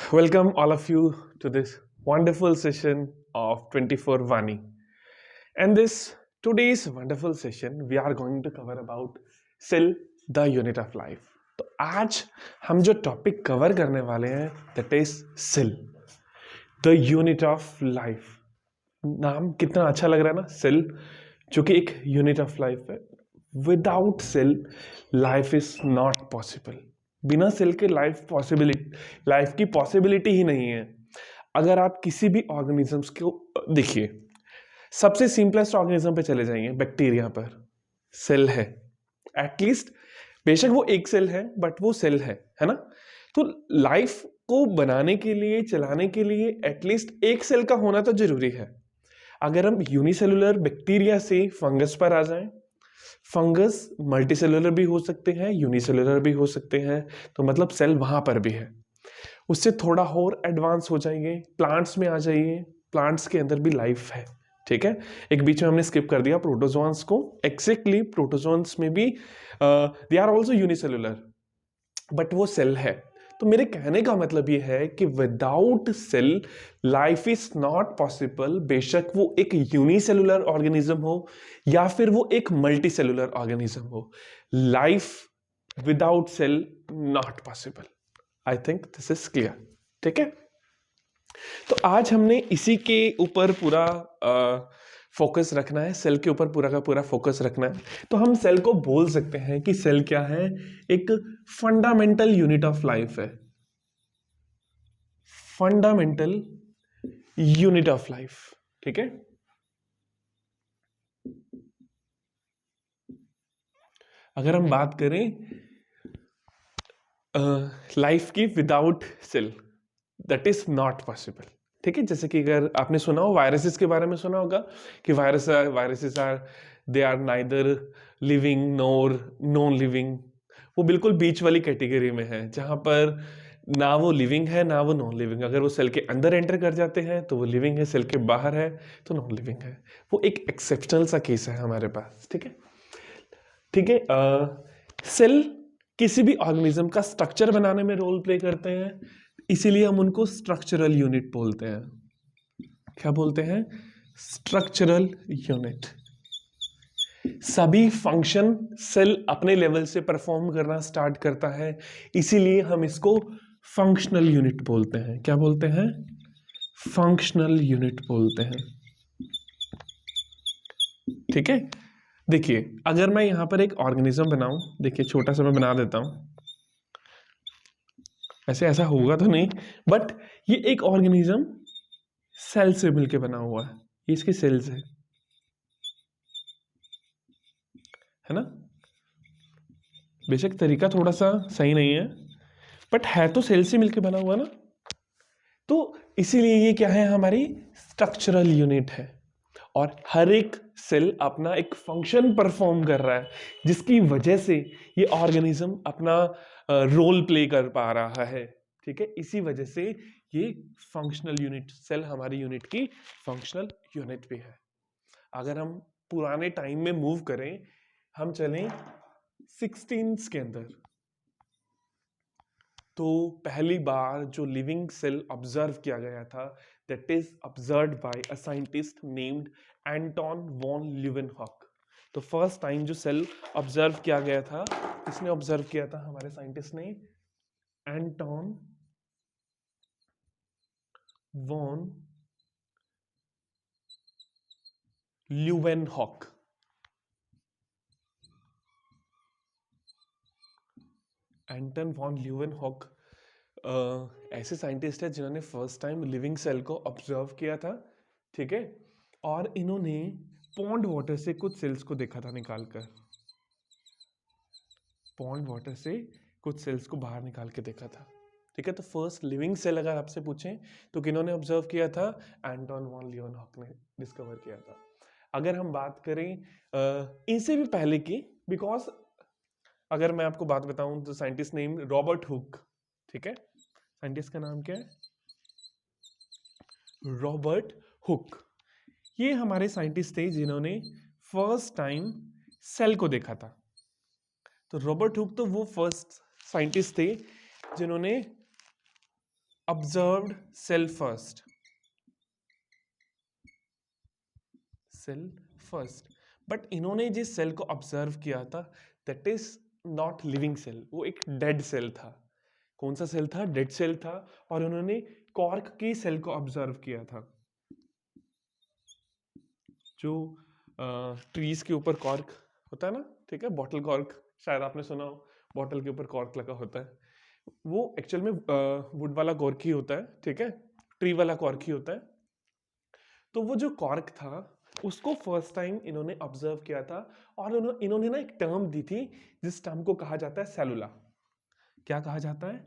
Welcome all of you to this wonderful session of 24 Vani. And this today's wonderful session we are going to cover about cell, the unit of life. तो आज हम जो topic cover करने वाले हैं that is cell, the unit of life. नाम कितना अच्छा लग रहा है ना, सेल, जो कि एक यूनिट ऑफ लाइफ है. Without cell life is not possible. बिना सेल के लाइफ की पॉसिबिलिटी ही नहीं है. अगर आप किसी भी ऑर्गेनिजम्स को देखिए, सबसे सिंपलेस्ट ऑर्गेनिज्म पे चले जाएंगे, बैक्टीरिया पर सेल है. एटलीस्ट बेशक वो एक सेल है बट वो सेल है ना. तो लाइफ को बनाने के लिए, चलाने के लिए एटलीस्ट एक सेल का होना तो जरूरी है. अगर हम यूनिसेलुलर बैक्टीरिया से फंगस पर आ जाएं, फंगस मल्टीसेलुलर भी हो सकते हैं, यूनिसेलुलर भी हो सकते हैं, तो मतलब सेल वहां पर भी है. उससे थोड़ा और एडवांस हो जाएंगे, प्लांट्स में आ जाइए, प्लांट्स के अंदर भी लाइफ है. ठीक है, एक बीच में हमने स्किप कर दिया प्रोटोजोन्स को. एक्जैक्टली प्रोटोजोन्स में भी they are also unicellular, but वो सेल है. तो मेरे कहने का मतलब ये है कि without cell life is not possible. बेशक वो एक यूनिसेलुलर ऑर्गेनिज्म हो या फिर वो एक मल्टीसेलुलर ऑर्गेनिज्म हो, life without cell not possible. I think this is clear. ठीक है, तो आज हमने इसी के ऊपर पूरा फोकस रखना है, सेल के ऊपर पूरा का पूरा फोकस रखना है. तो हम सेल को बोल सकते हैं कि सेल क्या है, एक फंडामेंटल यूनिट ऑफ लाइफ है. Fundamental unit of life. ठीक है, अगर हम बात करें लाइफ की without cell, that is not possible. ठीक है, जैसे कि अगर आपने सुना हो वायरसेस के बारे में सुना होगा कि viruses are they are neither living nor non living. वो बिल्कुल बीच वाली कैटेगरी में है, जहां पर ना वो लिविंग है ना वो नॉन लिविंग. अगर वो सेल के अंदर एंटर कर जाते हैं तो वो लिविंग है, सेल के बाहर है तो नॉन लिविंग है. वो एक एक्सेप्शनल सा केस है हमारे पास. ठीक है, ठीक है. सेल किसी भी ऑर्गेनिज्म का स्ट्रक्चर बनाने में रोल प्ले करते हैं, इसीलिए हम उनको स्ट्रक्चरल यूनिट बोलते हैं. क्या बोलते हैं? Structural unit. सभी फंक्शन सेल अपने लेवल से परफॉर्म करना स्टार्ट करता है, इसीलिए हम इसको फंक्शनल यूनिट बोलते हैं. क्या बोलते हैं? फंक्शनल यूनिट बोलते हैं. ठीक है, देखिए अगर मैं यहां पर एक ऑर्गेनिज्म बनाऊं, देखिए छोटा सा मैं बना देता हूं. ऐसे ऐसा होगा तो नहीं, बट ये एक ऑर्गेनिज्म सेल से मिलके बना हुआ है. ये इसके सेल्स है ना. बेशक तरीका थोड़ा सा सही नहीं है, बट है तो सेल से मिलके बना हुआ ना. तो इसीलिए ये क्या है, हमारी स्ट्रक्चरल यूनिट है. और हर एक सेल अपना एक फंक्शन परफॉर्म कर रहा है, जिसकी वजह से ये ऑर्गेनिज्म अपना रोल प्ले कर पा रहा है. ठीक है, इसी वजह से ये फंक्शनल यूनिट, सेल हमारी यूनिट की फंक्शनल यूनिट भी है. अगर हम पुराने टाइम में मूव करें, हम चलें 16 के अंदर, तो पहली बार जो लिविंग सेल ऑब्जर्व किया गया था, that is observed bye a scientist named Anton von Leeuwenhoek. तो फर्स्ट टाइम जो सेल ऑब्जर्व किया गया था, किसने ऑब्जर्व किया था? हमारे साइंटिस्ट ने, एंटोन वॉन ल्यूवेनहॉक. एंटन वॉन ल्यूवेनहॉक ऐसे साइंटिस्ट है जिन्होंने फर्स्ट टाइम लिविंग सेल को ऑब्जर्व किया था. ठीक है, और इन्होंने पॉन्ड वाटर से कुछ सेल्स को देखा था निकालकर. पॉन्ड वाटर से कुछ सेल्स को बाहर निकाल के देखा था. ठीक है, तो फर्स्ट लिविंग सेल अगर आपसे पूछें तो किन्होंने ऑब्जर्व किया था? एंटोन वॉन ल्यूवेनहॉक ने डिस्कवर किया था. अगर हम बात करें इनसे भी पहले की, बिकॉज अगर मैं आपको बात बताऊं तो साइंटिस्ट नेम रॉबर्ट हुक. ठीक है, साइंटिस्ट का नाम क्या है? Robert Hooke. ये हमारे साइंटिस्ट थे जिन्होंने फर्स्ट टाइम सेल को देखा था. तो रॉबर्ट हुक तो वो फर्स्ट साइंटिस्ट थे जिन्होंने observed cell first. Cell first, but इन्होंने जिस सेल को ऑब्जर्व किया था that is not living cell, वो एक डेड सेल था. कौन सा सेल था? डेड सेल था. और उन्होंने कॉर्क की सेल को ऑब्जर्व किया था. जो ट्रीज के ऊपर कॉर्क होता है ना, ठीक है, बॉटल कॉर्क, शायद आपने सुना हो, बॉटल के ऊपर कॉर्क लगा होता है. वो एक्चुअल में वुड वाला कॉर्क ही होता है, ठीक है, ट्री वाला कॉर्क ही होता है. तो वो जो कॉर्क था उसको फर्स्ट टाइम इन्होंने ऑब्जर्व किया था. और इन्होंने ना एक टर्म दी थी जिस टर्म को कहा जाता है सेलुला. क्या कहा जाता है?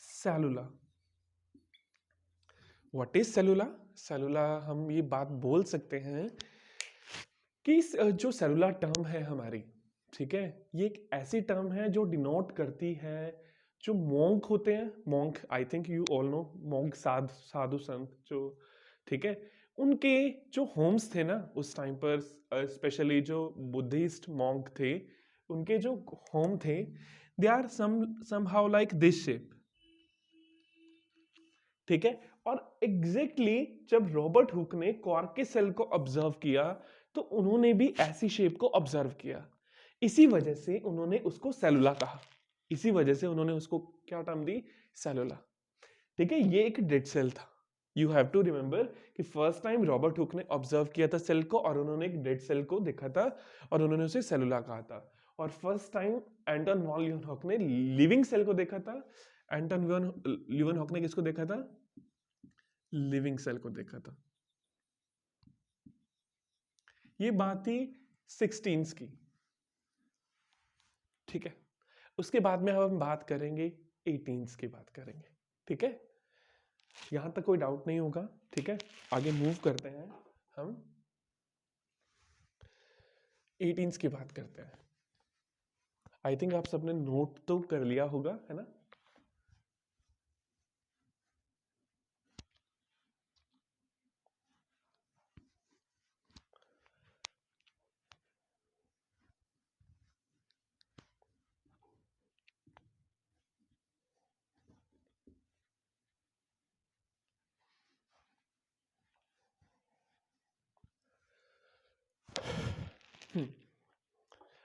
सेलुला. What is सेलुला? सेलुला, हम ये बात बोल सकते हैं कि जो सेलुलर टर्म है हमारी, ठीक है, ये एक ऐसी टर्म है जो डिनोट करती है जो मोंक होते हैं. Monk, I think you all know, monk साधु संत जो, ठीक है, उनके जो होम्स थे ना उस टाइम पर, स्पेशली जो बुद्धिस्ट मोंक थे, उनके जो होम थे, they are somehow like this shape, ठीक है. और एग्जैक्टली जब रॉबर्ट हुक ने कॉर्क के सेल को ऑब्जर्व किया तो उन्होंने भी ऐसी शेप को ऑब्जर्व किया. इसी वजह से उन्होंने उसको सेलुला कहा. इसी वजह से उन्होंने उसको क्या टर्म दी? सेलुला. ठीक है, ये एक डेड सेल था. यू हैव टू रिमेंबर कि फर्स्ट टाइम रॉबर्ट हुक ने ऑब्जर्व किया था सेल को और उन्होंने एक डेड सेल को देखा था और उन्होंने उसे सेलुला कहा था. और फर्स्ट टाइम एंटन वॉन ल्यूवेनहॉक ने लिविंग सेल को देखा था. एंटन ल्यूवेनहॉक ने किसको देखा था? लिविंग सेल को देखा था. ये बात थी 16s की, ठीक है. उसके बाद में हम बात करेंगे 18s की बात करेंगे, ठीक है. यहां तक कोई डाउट नहीं होगा, ठीक है. आगे मूव करते हैं, हम 18s की बात करते हैं. आई थिंक आप सबने नोट तो कर लिया होगा, है ना.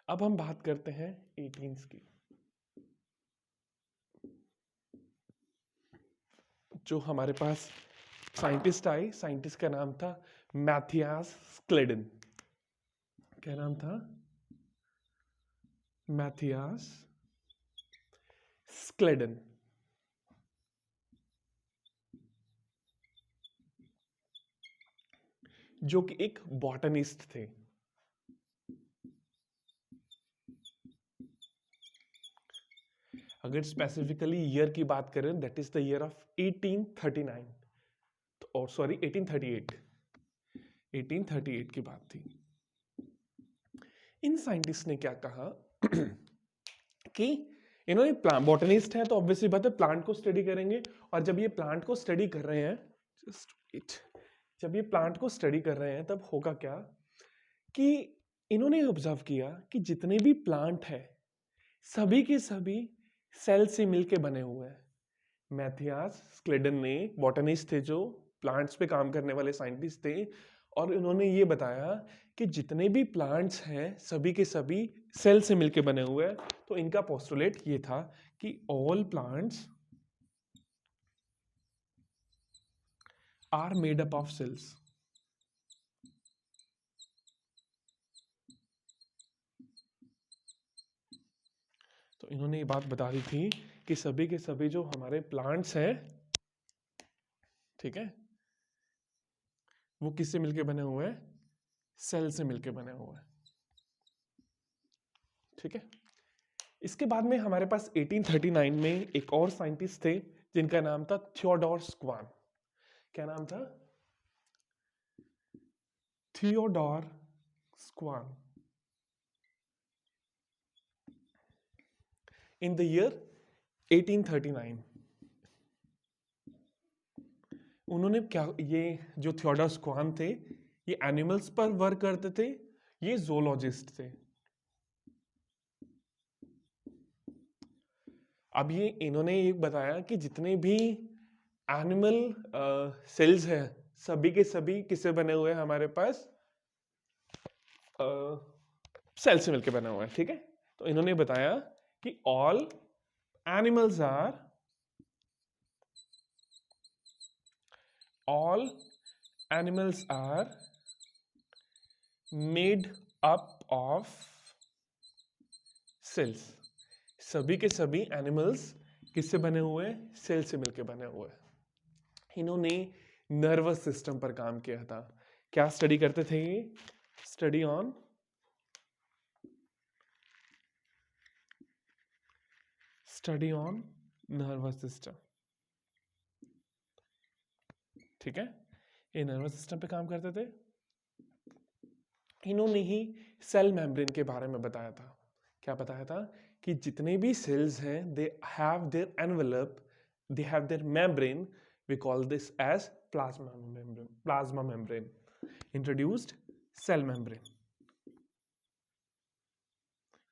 अब हम बात करते हैं 18s की. जो हमारे पास साइंटिस्ट आए, साइंटिस्ट का नाम था मैथियास स्क्लेडन. क्या नाम था? Matthias Schleiden. जो कि एक बॉटनिस्ट थे. अगर स्पेसिफिकली ईयर की बात करें that is the year of 1839, और सॉरी 1838. 1838 की बात थी. इन साइंटिस्ट ने क्या कहा कि इन्होंने प्लांट, बॉटनिस्ट है तो ऑब्वियसली बात है प्लांट को स्टडी करेंगे. और जब ये प्लांट को स्टडी कर रहे हैं, जस्ट वेट, जब ये प्लांट को स्टडी कर रहे हैं तब होगा क्या कि इन्होंने ऑब्जर्व किया कि जितने भी प्लांट है सभी के सभी सेल से मिलके बने हुए हैं. मैथियास स्क्लेडन ने, बॉटनिस्ट थे जो प्लांट्स पे काम करने वाले साइंटिस्ट थे, और उन्होंने ये बताया कि जितने भी प्लांट्स हैं सभी के सभी सेल से मिलके बने हुए हैं. तो इनका पोस्टुलेट ये था कि all plants are made up of cells. तो इन्होंने ये बात बता दी थी कि सभी के सभी जो हमारे प्लांट्स हैं, ठीक है, वो किससे मिलके बने हुए हैं? सेल से मिलके बने हुए हैं, ठीक है. इसके बाद में हमारे पास 1839 में एक और साइंटिस्ट थे जिनका नाम था थियोडोर स्क्वान. क्या नाम था? Theodore Schwann. In the year 1839 उन्होंने क्या, ये जो थियोडोर स्क्वान थे ये एनिमल्स पर वर्क करते थे. ये जोलॉजिस्ट थे. अब ये इन्होंने ये बताया कि जितने भी एनिमल सेल्स हैं सभी के सभी किससे बने हुए हैं हमारे पास, सेल से मिलकर बना हुआ है, ठीक है। तो इन्होंने बताया कि all animals are made up of cells. सभी के सभी एनिमल्स किससे बने हुए हैं, सेल से मिलकर बने हुए हैं। इन्होंने नर्वस सिस्टम पर काम किया था। क्या स्टडी करते थे ये, स्टडी ऑन नर्वस सिस्टम, ठीक है। ये नर्वस सिस्टम पे काम करते थे। इन्होंने ही सेल मेम्ब्रेन के बारे में बताया था। क्या बताया था कि जितने भी सेल्स हैं they have their envelope, they have their membrane, we call this as plasma membrane. Introduced cell membrane.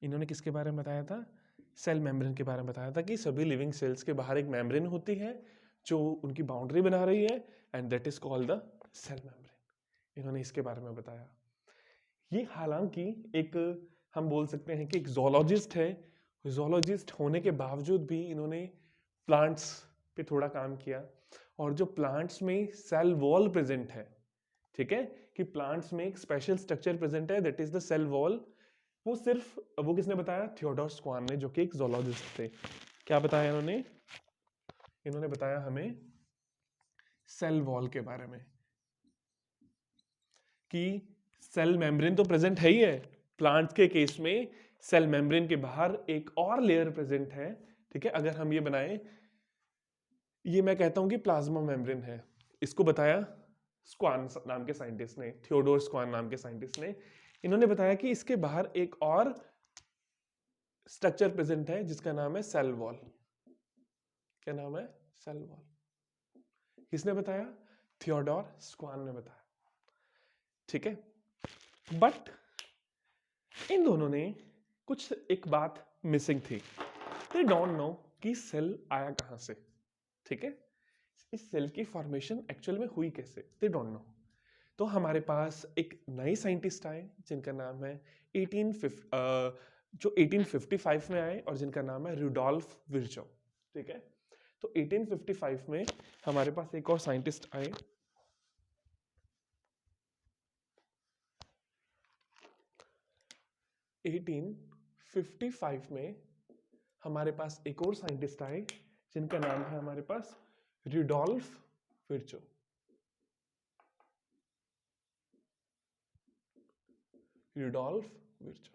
इन्होंने किसके बारे में बताया था, सेल मेम्ब्रेन के बारे में बताया था कि सभी लिविंग सेल्स के बाहर एक मेम्ब्रेन होती है जो उनकी बाउंड्री बना रही है, and that is called the cell membrane. इन्होंने इसके बारे में बताया। ये हालांकि एक, हम बोल सकते हैं कि एक जोलॉजिस्ट है, जोलॉजिस्ट होने के बावजूद भी इन्होंने प्लांट्स पे थोड़ा काम किया। और जो प्लांट्स में सेल वॉल प्रेजेंट है, ठीक है, कि प्लांट्स में एक स्पेशल स्ट्रक्चर प्रेजेंट है that is the cell wall, वो किसने बताया, थियोडोर स्क्वान ने, जो कि एक जोलॉजिस्ट थे। क्या बताया इन्होंने, इन्होंने बताया हमें सेल वॉल के बारे में कि सेल मेम्ब्रेन तो प्रेजेंट है ही है, प्लांट्स के केस में सेल मेम्ब्रेन के बाहर एक और लेयर प्रेजेंट है, ठीक है। अगर हम ये बनाएं, ये मैं कहता हूं कि प्लाज्मा मेम्ब्रेन है। इसको बताया स्क्वान नाम के साइंटिस्ट ने, थियोडोर स्क्वान नाम के साइंटिस्ट ने। इन्होंने बताया कि इसके बाहर एक और स्ट्रक्चर प्रेजेंट है जिसका नाम है सेल वॉल। क्या नाम है, सेल वॉल। किसने बताया, थियोडोर स्क्वान ने बताया, ठीक है। बट इन दोनों ने कुछ एक बात मिसिंग थी, दे डोंट नो कि सेल आया कहां से, ठीक है। इस सेल की फॉर्मेशन एक्चुअल में हुई कैसे, दे डोंट नो। तो हमारे पास एक नए साइंटिस्ट आए जिनका नाम है 1855 में आए और जिनका नाम है रुडोल्फ विर्चो, ठीक है। तो 1855 में हमारे पास एक और साइंटिस्ट आए, 1855 में हमारे पास एक और साइंटिस्ट आए जिनका नाम है हमारे पास रुडोल्फ विर्चो। Rudolf Virchow.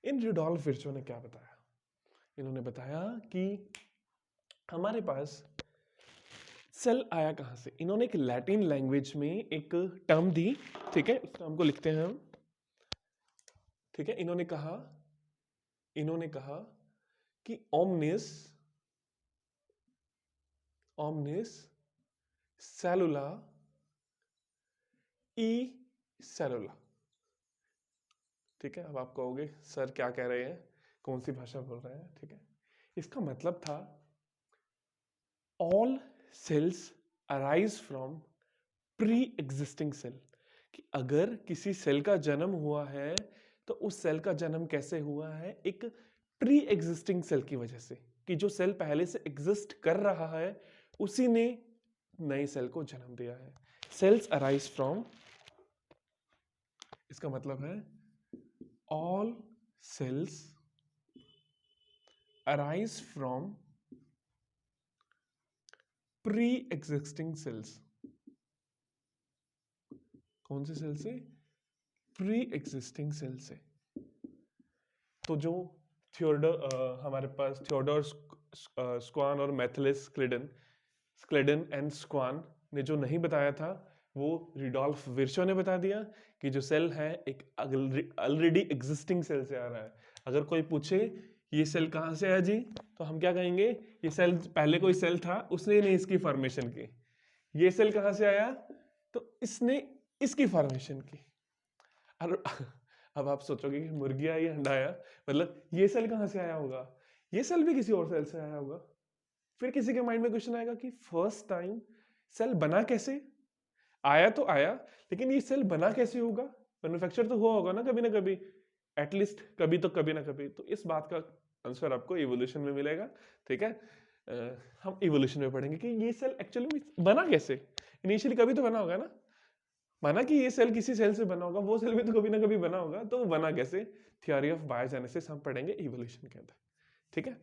इन रुडोल्फ विर्चो ने क्या बताया, इन्होंने बताया कि हमारे पास सेल आया कहां से। इन्होंने एक लैटिन लैंग्वेज में एक टर्म दी, ठीक है, उस टर्म को लिखते हैं हम, ठीक है। इन्होंने कहा कि ओमनिस सेलुला ई सेलुला, ठीक है। अब आप कहोगे सर क्या कह रहे हैं, कौन सी भाषा बोल रहे हैं, ठीक है। इसका मतलब था all cells arise from pre existing cell, कि अगर किसी सेल का जन्म हुआ है तो उस सेल का जन्म कैसे हुआ है, एक प्री एग्जिस्टिंग सेल की वजह से, कि जो सेल पहले से एग्जिस्ट कर रहा है उसी ने नए सेल को जन्म दिया है। सेल्स अराइज फ्रॉम, इसका मतलब है all cells arise from pre existing cells. कौन से सेल से, प्री एग्जिस्टिंग सेल से। तो जो हमारे पास थियोडोर स्क्वान और मैथिलिस स्क्लेडन एंड स्क्वान ने जो नहीं बताया था वो रुडोल्फ विर्चो ने बता दिया कि जो सेल है एक ऑलरेडी एग्जिस्टिंग सेल से आ रहा है। अगर कोई पूछे ये सेल कहाँ से आया जी, तो हम क्या कहेंगे, ये सेल पहले कोई सेल था उसने नहीं इसकी फॉर्मेशन की। ये सेल कहाँ से आया, तो इसने इसकी फॉर्मेशन की। और अब आप सोचोगे कि मुर्गी आई अंडा आया, मतलब ये सेल कहाँ से आया होगा, ये सेल भी किसी और सेल से आया होगा। फिर किसी के माइंड में क्वेश्चन आएगा कि फर्स्ट टाइम सेल बना कैसे? आया तो आया, लेकिन ये सेल बना कैसे होगा? मैन्युफैक्चर तो हुआ होगा ना कभी ना कभी, एटलीस्ट कभी तो कभी ना कभी। तो इस बात का आंसर आपको इवोल्यूशन में मिलेगा। ठीक है, हम इवोल्यूशन में पढ़ेंगे कि ये सेल एक्चुअली में बना कैसे। इनिशियली कभी तो बना होगा ना, माना कि ये सेल किसी सेल से बना होगा, वो सेल भी तो कभी ना कभी बना होगा, तो वो बना कैसे? थ्योरी ऑफ बायोजेनेसिस हम पढ़ेंगे इवोल्यूशन के अंदर। ठीक है,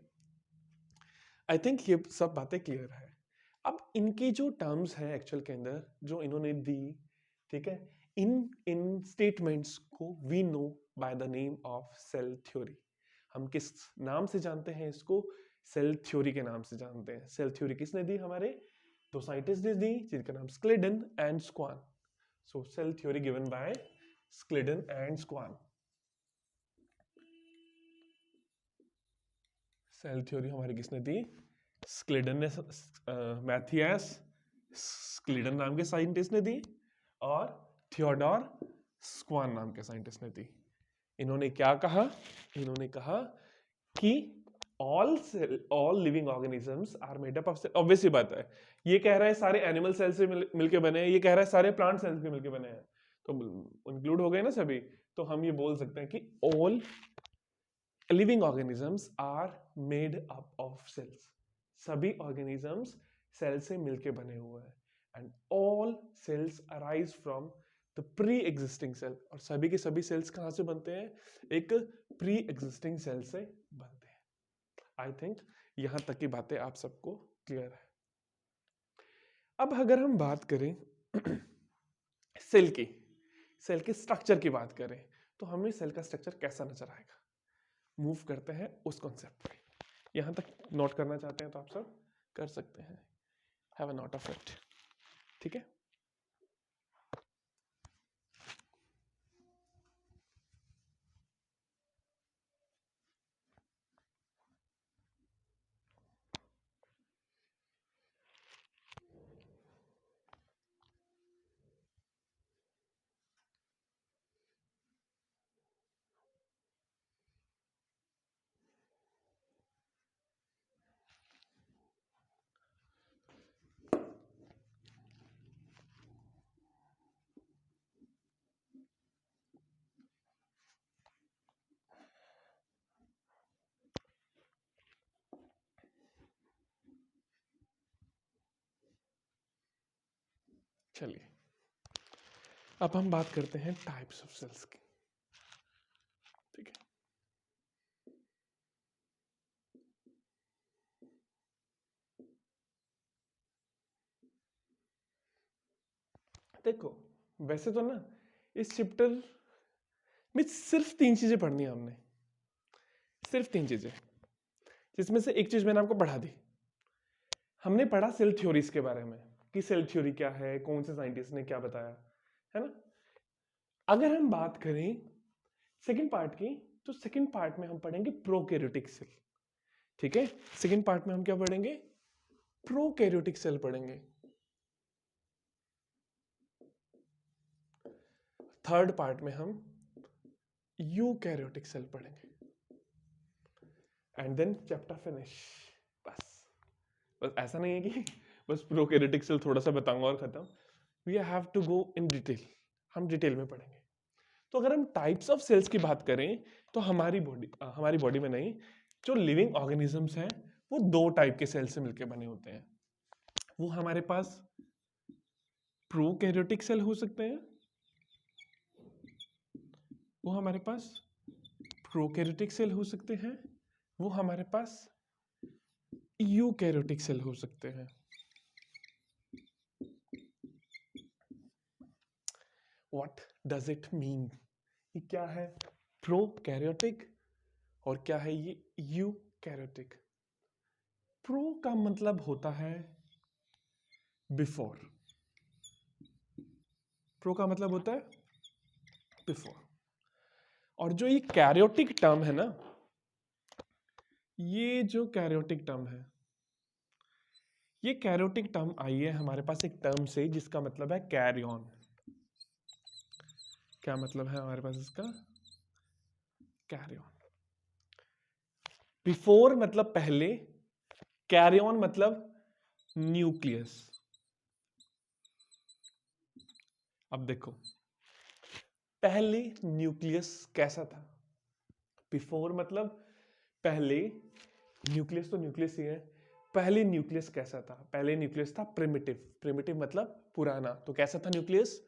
आई थिंक ये सब बातें क्लियर है। अब इनकी जो टर्म्स है एक्चुअल के अंदर जो इन्होंने दी, ठीक है, इन इन स्टेटमेंट्स को we know by the name of cell theory. हम किस नाम से जानते हैं इसको? सेल थ्योरी के नाम से जानते हैं। सेल थ्योरी किसने दी? हमारे दो साइंटिस्ट ने दी, जिनका नाम Schleiden and Schwann. So cell theory given by Schleiden and Schwann. Cell theory हमारी किसने दी? स्क्लेडन ने, मैथियस स्क्लेडन नाम के साइंटिस्ट ने दी और थियोडोर स्क्वान नाम के साइंटिस्ट ने दी। इन्होंने क्या कहा? इन्होंने कहा कि all living organisms are made up of cell. Obvious सी बात है, ये कह रहा है सारे एनिमल सेल से मिलके बने हैं, ये कह रहा है सारे प्लांट सेल से मिलके बने हैं, तो इंक्लूड हो गए ना सभी। तो हम ये बोल सकते हैं कि all living organisms are made up of cells. सभी ऑर्गेनिजम्स सेल से मिलके बने हुए हैं। And all cells arise from the pre existing cell. और सभी के सभी सेल्स कहां से बनते हैं? एक प्री एग्जिस्टिंग सेल से बनते हैं। आई थिंक यहां तक की बातें आप सबको क्लियर है। अब अगर हम बात करें सेल की, सेल के स्ट्रक्चर की बात करें, तो हमें सेल का स्ट्रक्चर कैसा नजर आएगा? मूव करते हैं उस कॉन्सेप्ट पे। यहां तक नोट करना चाहते हैं तो आप सब कर सकते हैं। Have a note of it. ठीक है, चलिए अब हम बात करते हैं टाइप्स ऑफ सेल्स की। ठीक है, देखो वैसे तो ना इस चैप्टर में सिर्फ 3 चीजें पढ़नी है हमने, सिर्फ 3 चीजें, जिसमें से एक चीज मैंने आपको पढ़ा दी। हमने पढ़ा सेल थ्योरीज के बारे में कि सेल थ्योरी क्या है, कौन से साइंटिस्ट ने क्या बताया, है ना। अगर हम बात करें सेकंड पार्ट की, तो सेकंड पार्ट में हम पढ़ेंगे प्रोकैरियोटिक सेल। ठीक है, सेकंड पार्ट में हम क्या पढ़ेंगे? प्रोकैरियोटिक सेल पढ़ेंगे। थर्ड पार्ट में हम यूकैरियोटिक सेल पढ़ेंगे। And then chapter finish. बस बस ऐसा नहीं है कि बस प्रोकैरियोटिक सेल थोड़ा सा बताऊंगा और खत्म। We have to go in detail, हम डिटेल में पढ़ेंगे। तो अगर हम टाइप्स ऑफ सेल्स की बात करें, तो हमारी बॉडी में नहीं, जो लिविंग ऑर्गेनिजम्स हैं वो 2 टाइप के सेल से मिलकर बने होते हैं। वो हमारे पास प्रोकैरियोटिक सेल हो सकते हैं, वो हमारे पास प्रोकैरियोटिक सेल हो सकते हैं, वो हमारे पास यूकैरियोटिक सेल हो सकते हैं। What does it mean? ये क्या है प्रोकैरियोटिक और क्या है ये यूकैरियोटिक? प्रो का मतलब होता है बिफोर, प्रो का मतलब होता है बिफोर। और जो ये कैरियोटिक टर्म है ना, ये जो कैरियोटिक टर्म है, ये कैरियोटिक टर्म आई है हमारे पास एक टर्म से जिसका मतलब है कैरी ऑन। क्या मतलब है हमारे पास इसका? Carry on. बिफोर मतलब पहले, कैरी ऑन मतलब न्यूक्लियस। अब देखो पहले न्यूक्लियस कैसा था, बिफोर मतलब पहले, न्यूक्लियस तो न्यूक्लियस ही है, पहले न्यूक्लियस कैसा था, पहले न्यूक्लियस था प्रिमिटिव, प्रिमिटिव मतलब पुराना, तो कैसा था न्यूक्लियस,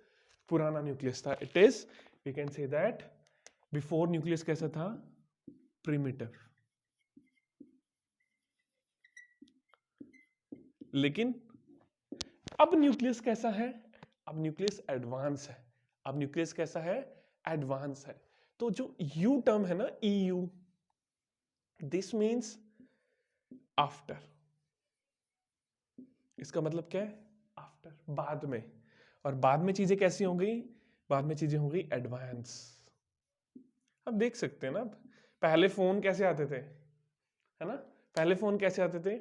पुराना न्यूक्लियस था। It is, we can say that before nucleus कैसा था, प्रिमिटिव। लेकिन अब न्यूक्लियस कैसा है, अब न्यूक्लियस एडवांस है, अब न्यूक्लियस कैसा है, एडवांस है। तो जो यू टर्म है ना, EU, दिस मीन्स आफ्टर, इसका मतलब क्या है, आफ्टर, बाद में। और बाद में चीजें कैसी हो गई, बाद में चीजें हो गई एडवांस। अब देख सकते हैं ना, अब पहले फोन कैसे आते थे, है ना, पहले फोन कैसे आते थे,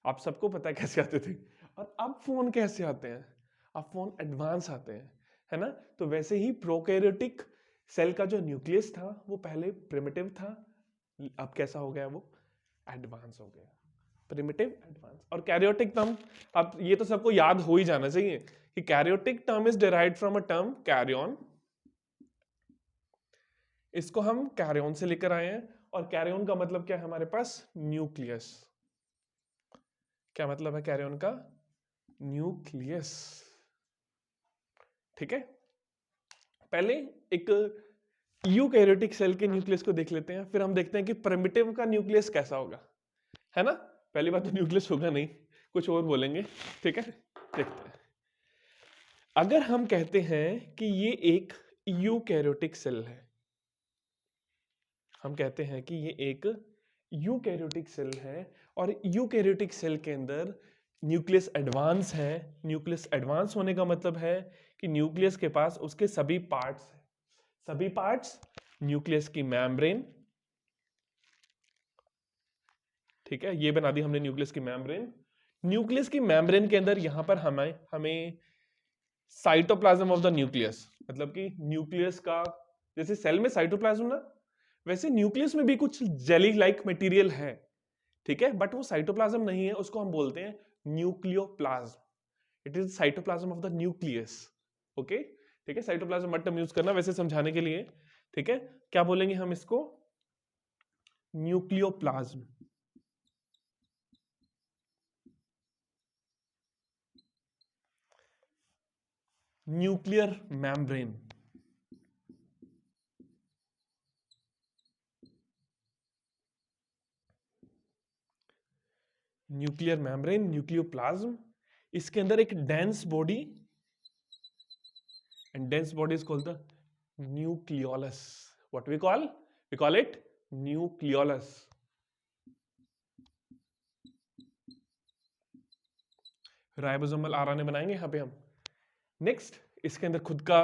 आप सबको पता है कैसे आते थे। और अब फोन कैसे आते हैं, अब फोन एडवांस आते हैं, है ना। तो वैसे ही प्रोकैरियोटिक सेल का जो न्यूक्लियस था वो पहले प्रिमिटिव था, अब कैसा हो गया, वो एडवांस हो गया, प्रिमिटिव एडवांस। और कैरियोटिक टर्म, अब ये तो सबको याद हो ही जाना चाहिए कि karyotic term is derived from a term karyon, इसको हम कैरियन से लेकर आए हैं। और कैरियन का मतलब क्या है हमारे पास, न्यूक्लियस। क्या मतलब है कैरियन का, न्यूक्लियस। ठीक है, पहले एक यूकैरियोटिक सेल के न्यूक्लियस को देख लेते हैं, फिर हम देखते हैं कि प्रिमिटिव का न्यूक्लियस कैसा होगा, है ना। पहली बात तो न्यूक्लियस होगा नहीं, कुछ और बोलेंगे, ठीक है। देखते हैं, अगर हम कहते हैं कि ये एक यूकैरियोटिक सेल है, हम कहते हैं कि ये एक यूकैरियोटिक सेल है, और यूकैरियोटिक सेल के अंदर न्यूक्लियस एडवांस है। न्यूक्लियस एडवांस होने का मतलब है कि न्यूक्लियस के पास उसके सभी पार्ट्स हैं, सभी पार्ट्स, न्यूक्लियस की मेम्ब्रेन, ठीक है, ये बना दी हमने न्यूक्लियस की मेम्ब्रेन। न्यूक्लियस की मेम्ब्रेन के अंदर यहां पर हमें हमें साइटोप्लाज्म ऑफ द न्यूक्लियस, मतलब कि न्यूक्लियस का, जैसे सेल में साइटोप्लाज्म ना, वैसे न्यूक्लियस में भी कुछ जेली लाइक मटेरियल है, ठीक है, बट वो साइटोप्लाज्म नहीं है, उसको हम बोलते हैं nucleoplasm. It is cytoplasm of the nucleus, okay. ठीक है, साइटोप्लाज्म मत टर्म यूज करना वैसे समझाने के लिए, ठीक है। क्या बोलेंगे हम इसको, nucleoplasm. Nuclear membrane, nuclear membrane, nucleoplasm, इसके अंदर एक dense body, and dense body is called the nucleolus. What we call it nucleolus. Ribosomal RNA बनाएंगे यहां पे हम। नेक्स्ट, इसके अंदर खुद का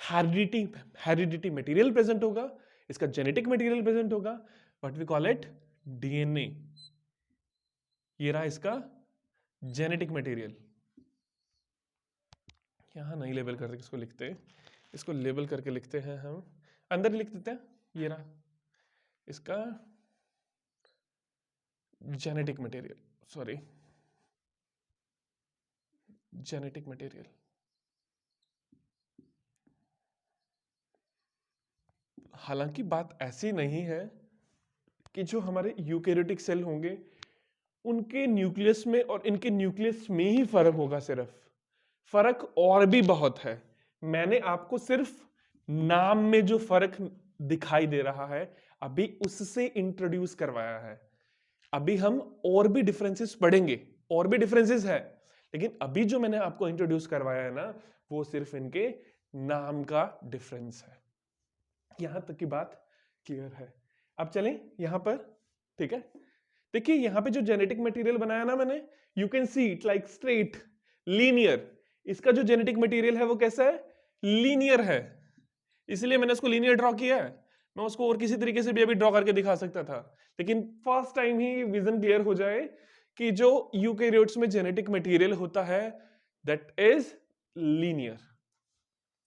हेरिडिटी मटेरियल प्रेजेंट होगा, इसका जेनेटिक मटेरियल प्रेजेंट होगा, what we call it DNA. ये रहा इसका जेनेटिक मटेरियल, यहां नहीं लेबल करके इसको लिखते, इसको लेबल करके लिखते हैं हम, अंदर लिख देते हैं, ये रहा इसका genetic material, sorry genetic material. हालांकि बात ऐसी नहीं है कि जो हमारे यूकैरियोटिक सेल होंगे उनके न्यूक्लियस में और इनके न्यूक्लियस में ही फर्क होगा, सिर्फ फर्क और भी बहुत है। मैंने आपको सिर्फ नाम में जो फर्क दिखाई दे रहा है अभी उससे इंट्रोड्यूस करवाया है, अभी हम और भी डिफरेंसेस पढ़ेंगे, और भी डिफरेंसेस है, लेकिन अभी जो मैंने आपको इंट्रोड्यूस करवाया है ना, वो सिर्फ इनके नाम का डिफरेंस है। यहां तक की बात क्लियर है। अब चलें यहां पर, ठीक है। देखिए यहां पे जो जेनेटिक मटेरियल बनाया ना मैंने, you can see it like straight linear, इसका जो जेनेटिक मटेरियल है वो कैसा है, लीनियर है, इसलिए मैंने उसको लीनियर ड्रॉ किया है। मैं उसको और किसी तरीके से भी अभी ड्रॉ करके दिखा सकता था, लेकिन फर्स्ट टाइम ही विजन क्लियर हो जाए कि जो यूकैरियोट्स में जेनेटिक मटेरियल होता है दैट इज लीनियर।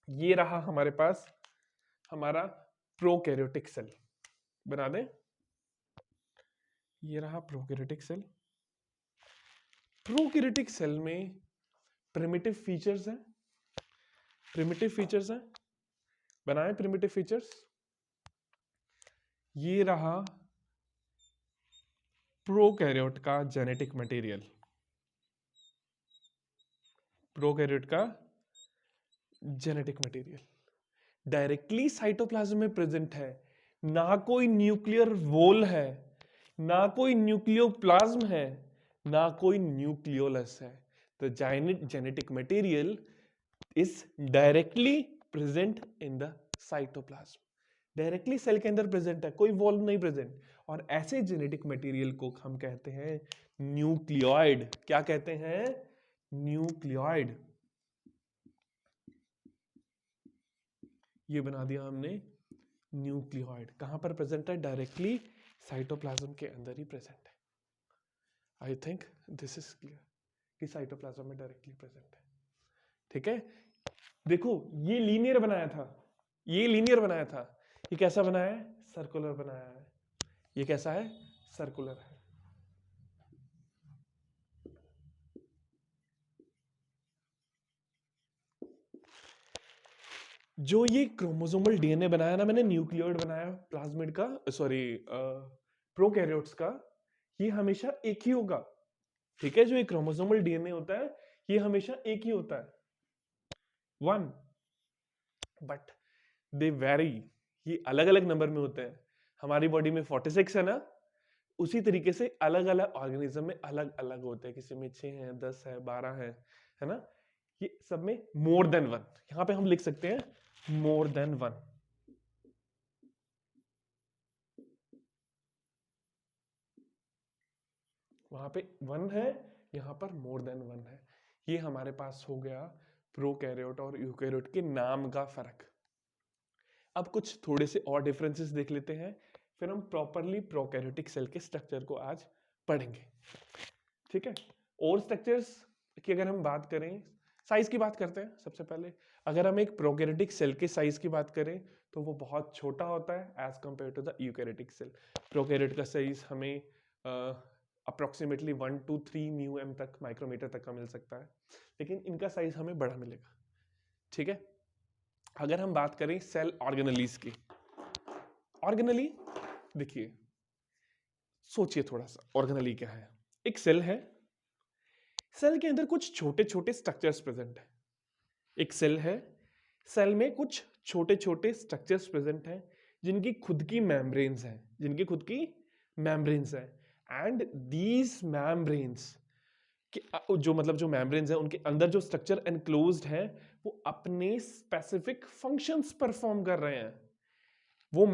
ये रहा हमारे पास हमारा प्रोकैरियोटिक सेल, बना दें। ये रहा प्रोकैरियोटिक सेल। प्रोकैरियोटिक सेल में प्रिमिटिव फीचर्स हैं, प्रिमिटिव फीचर्स हैं, बनाए प्रिमिटिव फीचर्स। ये रहा प्रोकैरियोट का जेनेटिक मटेरियल, प्रोकैरियोट का जेनेटिक मटेरियल डायरेक्टली साइटोप्लाज्म में प्रेजेंट है, ना कोई न्यूक्लियर वॉल है, ना कोई न्यूक्लियोप्लाज्म है, ना कोई न्यूक्लियोलस है। The genetic material is directly present in the cytoplasm, directly cell के अंदर प्रेजेंट है, कोई वॉल्व नहीं प्रेजेंट। और ऐसे जेनेटिक मटेरियल को हम कहते हैं न्यूक्लियोइड। क्या कहते हैं? न्यूक्लियोइड। ये बना दिया हमने न्यूक्लियोइड। कहां पर प्रेजेंट है? डायरेक्टली साइटोप्लाज्म के अंदर ही प्रेजेंट है। आई थिंक दिस इज क्लियर कि साइटोप्लाज्म में डायरेक्टली प्रेजेंट है। ठीक है, देखो ये लीनियर बनाया था, ये लीनियर बनाया था, ये कैसा बनाया है? सर्कुलर बनाया है। ये कैसा है? सर्कुलर है। जो ये क्रोमोसोमल डीएनए बनाया ना मैंने, न्यूक्लियोइड बनाया प्लाज्मिड का, सॉरी प्रोकैरियोट्स का, ये हमेशा एक ही होगा। ठीक है, जो ये क्रोमोसोमल डीएनए होता है ये हमेशा एक ही होता है, वन, बट दे वेरी, ये अलग अलग नंबर में होते हैं। हमारी बॉडी में 46 है ना, उसी तरीके से अलग अलग ऑर्गेनिज्म में अलग अलग होते हैं, किसी में 6 है, 10 है, 12 है ना। ये सब में मोर देन वन, यहां पे हम लिख सकते हैं मोर देन वन। वहां पे वन है, यहां पर मोर देन वन है। ये हमारे पास हो गया प्रोकैरियोट और यूकैरियोट के नाम का फर्क। अब कुछ थोड़े से और डिफरेंसेस देख लेते हैं, फिर हम प्रॉपरली प्रोकैरियोटिक सेल के स्ट्रक्चर को आज पढ़ेंगे। ठीक है, और स्ट्रक्चर्स की अगर हम बात करें, साइज की बात करते हैं सबसे पहले। अगर हम एक प्रोकैरियोटिक सेल के साइज की बात करें तो वो बहुत छोटा होता है as compare to the eukaryotic cell. Prokaryote का साइज हमें अप्रोक्सीमेटली 1 to 3 μm तक, माइक्रोमीटर तक का मिल सकता है, लेकिन इनका साइज हमें बड़ा मिलेगा। ठीक है, अगर हम बात करें सेल ऑर्गेनलीज की, ऑर्गेनली देखिए, सोचिए थोड़ा सा, ऑर्गेनली क्या है? एक सेल है, सेल के अंदर कुछ छोटे छोटे स्ट्रक्चर्स प्रेजेंट है। एक सेल है, सेल में कुछ छोटे छोटे स्ट्रक्चर्स प्रेजेंट हैं जिनकी खुद की मेम्ब्रेन्स हैं, जिनकी खुद की मेम्ब्रेन्स हैं। एंड दीज मेम्ब्रेन्स जो मतलब जो मेम्ब्रेन्स हैं उनके अंदर जो स्ट्रक्चर एनक्लोज्ड है वो अपने स्पेसिफिक फंक्शंस परफॉर्म कर रहे हैं। वो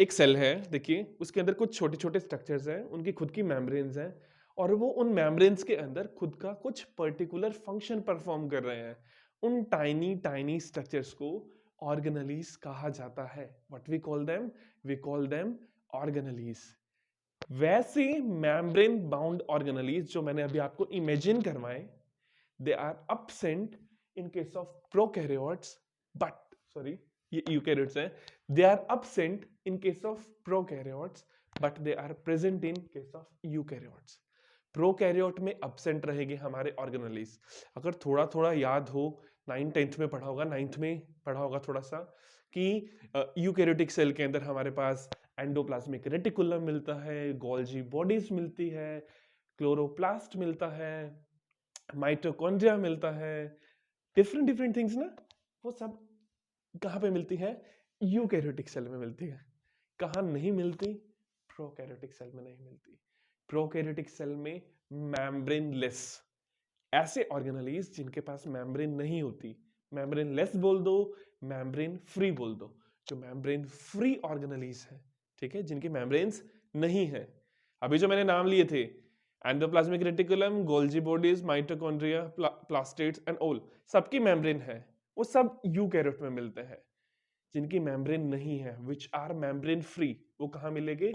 एक सेल है, देखिए उसके अंदर कुछ छोटे छोटे स्ट्रक्चर्स हैं, उनकी खुद की मेम्ब्रेन्स हैं, और वो उन मेम्ब्रेन्स के अंदर खुद का कुछ पर्टिकुलर फंक्शन परफॉर्म कर रहे हैं। उन टाइनी टाइनी स्ट्रक्चर्स को ऑर्गेनलीज कहा जाता है। What we call them? We call them organelles. वैसे मेम्ब्रेन बाउंड ऑर्गेनलीज जो मैंने अभी आपको इमेजिन करवाए, they are absent in case of prokaryotes, but sorry, ये यूकैरियोट्स हैं, they are absent in case of prokaryotes but they are present in case of eukaryotes. Prokaryote में absent रहेंगे हमारे ऑर्गेनलीज। अगर थोड़ा थोड़ा याद हो, 9th-10th में पढ़ा होगा, 9th में पढ़ा होगा थोड़ा सा, कि यूकैरियोटिक सेल के अंदर हमारे पास एंडोप्लाज्मिक रेटिकुलम मिलता है, गोल्जी बॉडीज मिलती है, क्लोरोप्लास्ट मिलता है, माइटोकॉन्ड्रिया मिलता है, डिफरेंट डिफरेंट थिंग्स ना, वो सब कहां पे मिलती है? यूकैरियोटिक सेल में मिलती है। कहां नहीं मिलती? प्रोकैरियोटिक सेल में नहीं मिलती। प्रोकैरियोटिक सेल में मेम्ब्रेनलेस, ऐसे ऑर्गेनलीज जिनके पास मेम्ब्रेन नहीं होती, मेम्ब्रेन लेस बोल दो, मेम्ब्रेन फ्री बोल दो। जो मेम्ब्रेन फ्री ऑर्गेनलीज है, ठीक है, जिनकी मेम्ब्रेन्स नहीं है, अभी जो मैंने नाम लिए थे, endoplasmic reticulum, Golgi bodies, mitochondria, plastids and all, सबकी मेम्ब्रेन है, वो सब यूकैरियोट में मिलते हैं। जिनकी मेम्ब्रेन नहीं है, विच आर मेम्ब्रेन फ्री, वो कहां मिलेंगे?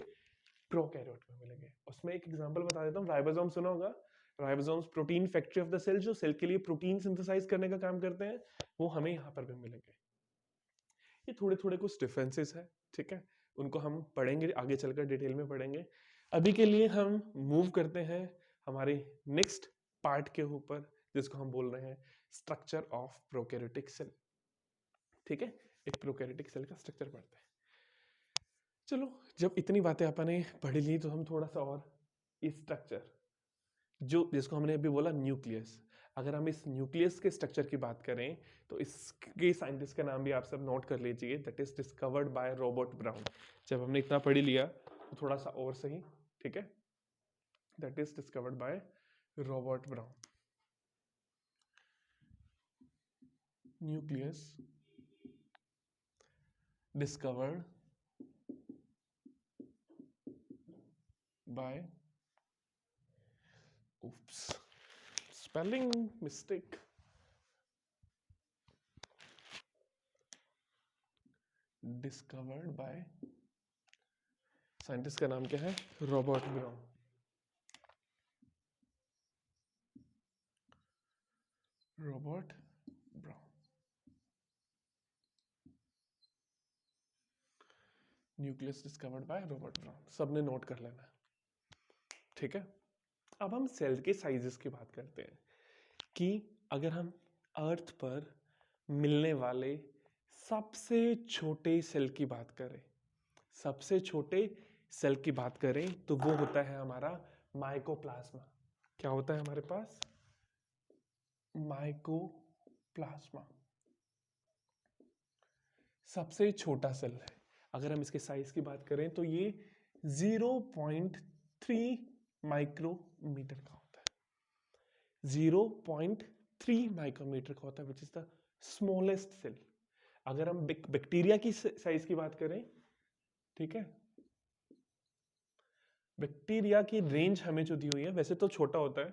प्रोकैरियोट में मिलेंगे। उसमें एक एग्जांपल बता देता हूं, राइबोसोम सुना होगा, ribosomes protein factory of the cell, जो सेल के लिए प्रोटीन सिंथेसाइज करने का काम करते हैं, वो हमें यहाँ पर भी मिलेंगे। ये थोड़े थोड़े कुछ डिफरेंसेस है, ठीक है, उनको हम पढ़ेंगे आगे चलकर, डिटेल में पढ़ेंगे। अभी के लिए हम मूव करते हैं हमारे नेक्स्ट पार्ट के ऊपर, जिसको हम बोल रहे हैं स्ट्रक्चर ऑफ प्रोकैरियोटिक सेल। ठीक है, एक प्रोकैरियोटिक सेल का स्ट्रक्चर पढ़ते हैं। चलो, जब इतनी बातें अपने पढ़ ली तो हम थोड़ा सा और इस स्ट्रक्चर जो जिसको हमने अभी बोला न्यूक्लियस, अगर हम इस न्यूक्लियस के स्ट्रक्चर की बात करें तो इसके साइंटिस्ट का नाम भी आप सब नोट कर लीजिए, that is discovered by Robert brown. जब हमने इतना पढ़ लिया तो थोड़ा सा और सही, ठीक है, that is discovered by Robert brown. Nucleus discovered by, oops, spelling mistake, discovered by, scientist का नाम क्या है, Robert brown. Robert brown, nucleus discovered by Robert brown, सबने नोट कर लेना, ठीक है। अब हम सेल के साइजेस की बात करते हैं कि अगर हम अर्थ पर मिलने वाले सबसे छोटे सेल की बात करें, सबसे छोटे सेल की बात करें तो वो होता है हमारा माइकोप्लाज्मा। क्या होता है हमारे पास, माइकोप्लाज्मा, सबसे छोटा सेल है। अगर हम इसके साइज की बात करें तो ये 0.3 माइक्रोमीटर का होता है, 0.3 माइक्रोमीटर का होता है, which is the smallest cell. अगर हम बैक्टीरिया की साइज की बात करें, ठीक है, बैक्टीरिया की रेंज हमें जो दी हुई है वैसे तो छोटा होता है,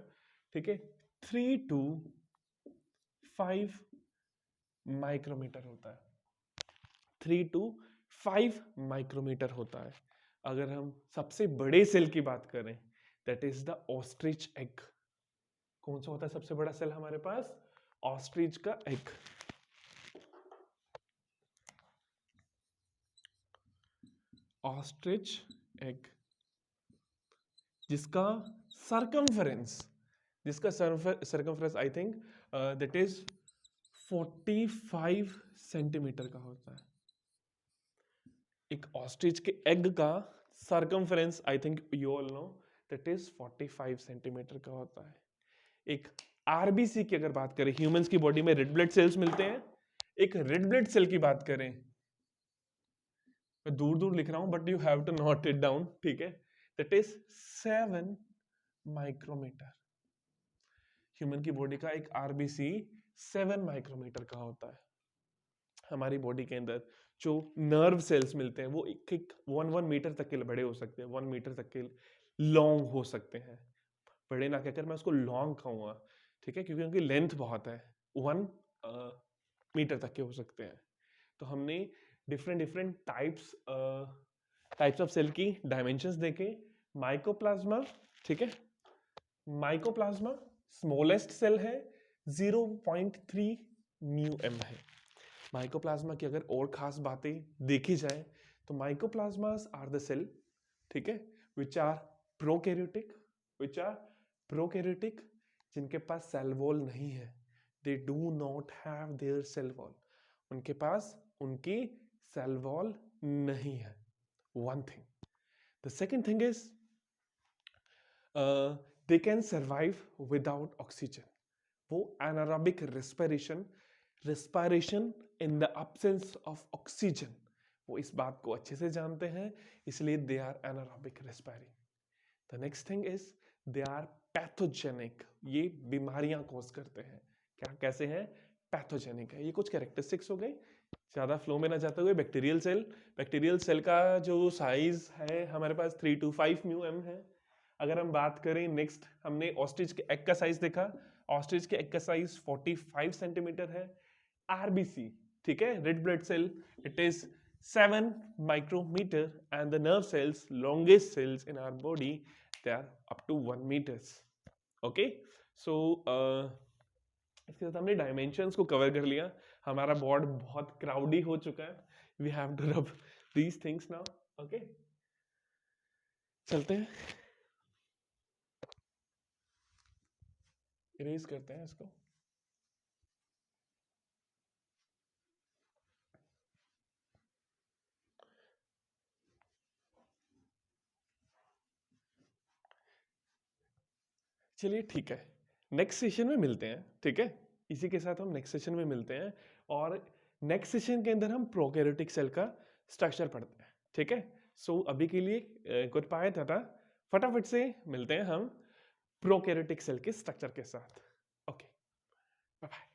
ठीक है, 3 to 5 माइक्रोमीटर होता है, 3 to 5 माइक्रोमीटर होता है। अगर हम सबसे बड़े सेल की बात करें, that is the ostrich egg. कौन सा होता है सबसे बड़ा सेल हमारे पास, ऑस्ट्रिच का एग। ऑस्ट्रिच एग जिसका circumference I think that is 45 centimetre का होता है। एक ऑस्ट्रिच के एग का circumference I think you all know that is 45 centimetre का होता है। एक आरबीसी की अगर बात करें, ह्यूमंस की बॉडी में रेड ब्लड सेल्स मिलते हैं, एक रेड ब्लड सेल की बात करें, मैं दूर दूर लिख रहा हूं but you have to note it down, ठीक है, दैट इज 7 माइक्रोमीटर। ह्यूमन की बॉडी का एक आरबीसी 7 माइक्रोमीटर का होता है। हमारी बॉडी के अंदर जो नर्व सेल्स मिलते हैं वो एक एक 1 मीटर तक के बड़े हो सकते हैं, 1 मीटर तक के लॉन्ग हो सकते हैं। बड़े ना कहकर मैं उसको लॉन्ग कहूंगा, ठीक है, क्योंकि उनकी लेंथ बहुत है, 1 मीटर तक के हो सकते हैं। तो हमने different different types of cell की डायमेंशंस देखे। माइकोप्लाज्मा, ठीक है, माइकोप्लाज्मा स्मॉलेस्ट सेल है, 0.3 म्यू एम है। माइकोप्लाज्मा की अगर और खास बातें देखी जाए तो माइकोप्लाज्मास आर द सेल, ठीक है, विच आर प्रोकैरियोटिक, जिनके पास सेल वॉल नहीं है, they do not have their cell wall, उनके पास उनकी सेल वॉल नहीं है, one thing. The second thing is they can survive without oxygen. वो anaerobic respiration in the absence of oxygen, वो इस बात को अच्छे से जानते हैं, इसलिए they are anaerobic respiring. The next thing is they are pathogenic, ये बीमारियां कॉज करते हैं। क्या कैसे हैं, पैथोजेनिक है। ये कुछ कैरेक्टरिस्टिक्स हो गई, ज्यादा फ्लो में ना जाते हुए बैक्टीरियल सेल का जो साइज है हमारे पास 3 to 5 म्यू एम है। अगर हम बात करें नेक्स्ट, हमने ऑस्ट्रिच के एग का साइज देखा, ऑस्ट्रिच के एग का साइज 45 सेंटीमीटर है। आरबीसी, ठीक है, red blood cell, it is 7 micrometer, and the nerve cells, longest cells in our body, they are up to 1 meters. Okay, so इसके साथ हमने डायमेंशंस को कवर कर लिया। हमारा बोर्ड बहुत क्राउडी हो चुका है, we have to rub these things now. Okay, चलते हैं, इरेज करते हैं इसको। चलिए ठीक है, नेक्स्ट सेशन में मिलते हैं, ठीक है। इसी के साथ हम नेक्स्ट सेशन में मिलते हैं, और नेक्स्ट सेशन के अंदर हम प्रोकैरियोटिक सेल का स्ट्रक्चर पढ़ते हैं, ठीक है। सो अभी के लिए गुड बाय टाटा, फटाफट से मिलते हैं हम प्रोकैरियोटिक सेल के स्ट्रक्चर के साथ। Okay, bye bye.